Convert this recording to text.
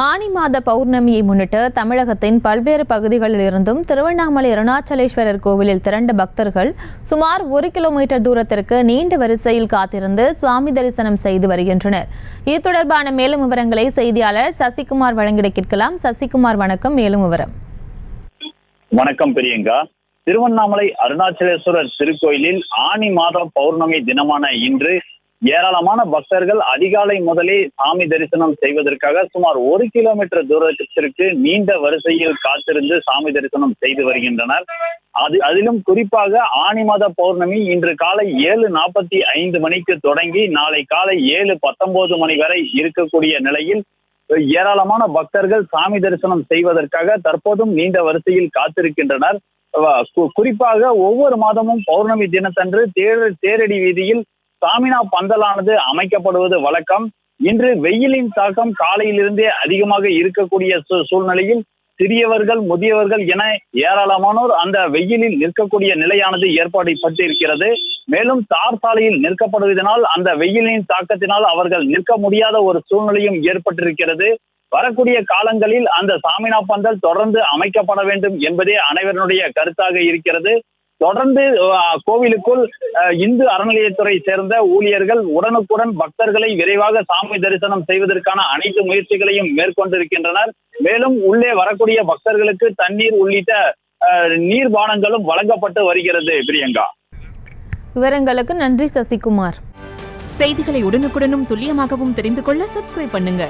ஆனி மாத பௌர்ணமியை முன்னிட்டு தமிழகத்தின் பல்வேறு பகுதிகளில் இருந்தும் திருவண்ணாமலை அருணாச்சலேஸ்வரர் கோவிலில் திரண்ட பக்தர்கள் சுமார் 1 கிலோமீட்டர் தூரத்திற்கு நீண்ட வரிசையில் காத்திருந்து சுவாமி தரிசனம் செய்து வருகின்றனர். இது தொடர்பான மேலும் விவரங்களை செய்தியாளர் சசிகுமார் வழங்கிட கேட்கலாம். சசிகுமார், வணக்கம். மேலும் விவரம். வணக்கம் பிரியங்கா. திருவண்ணாமலை அருணாச்சலேஸ்வரர் திருக்கோயிலில் ஆனி மாத பௌர்ணமி தினமான இன்று ஏராளமான பக்தர்கள் அதிகாலை முதலே சாமி தரிசனம் செய்வதற்காக சுமார் 1 கிலோமீட்டர் தூரத்திற்கு நீண்ட வரிசையில் காத்திருந்து சாமி தரிசனம் செய்து வருகின்றனர். அதிலும் குறிப்பாக ஆனி மாத பௌர்ணமி இன்று காலை 7:45 மணிக்கு தொடங்கி நாளை காலை 7:19 மணி வரை இருக்கக்கூடிய நிலையில் ஏராளமான பக்தர்கள் சாமி தரிசனம் செய்வதற்காக தற்போதும் நீண்ட வரிசையில் காத்திருக்கின்றனர். குறிப்பாக ஒவ்வொரு மாதமும் பௌர்ணமி தினத்தன்று தேரடி வீதியில் சாமினா பந்தலானது அமைக்கப்படுவது வழக்கம். இன்று வெயிலின் தாக்கம் காலையிலிருந்தே அதிகமாக இருக்கக்கூடிய சூழ்நிலையில் சிறியவர்கள், முதியவர்கள் என ஏராளமானோர் அந்த வெயிலில் நிற்கக்கூடிய நிலையானது ஏற்பட்டிருக்கிறது. மேலும் தார் சாலையில் நிற்கப்படுவதனால் அந்த வெயிலின் தாக்கத்தினால் அவர்கள் நிற்க முடியாத ஒரு சூழ்நிலையும் ஏற்பட்டிருக்கிறது. வரக்கூடிய காலங்களில் அந்த சாமினா பந்தல் தொடர்ந்து அமைக்கப்பட வேண்டும் என்பதே அனைவருடைய கருத்தாக இருக்கிறது. தொடர்ந்து கோவிலுக்குள் இந்து அறநிலையத்துறை சேர்ந்த ஊழியர்கள் உடனுக்குடன் பக்தர்களை விரைவாக சாமி தரிசனம் செய்வதற்கான அனைத்து முயற்சிகளையும் மேற்கொண்டிருக்கின்றனர். மேலும் உள்ளே வரக்கூடிய பக்தர்களுக்கு தண்ணீர் உள்ளிட்ட நீர்பானங்களும் வழங்கப்பட்டு வருகிறது. பிரியங்கா, விவரங்களுக்கு நன்றி சசிகுமார். செய்திகளை உடனுக்குடனும் துல்லியமாகவும் தெரிந்து கொள்ள சப்ஸ்கிரைப் பண்ணுங்க.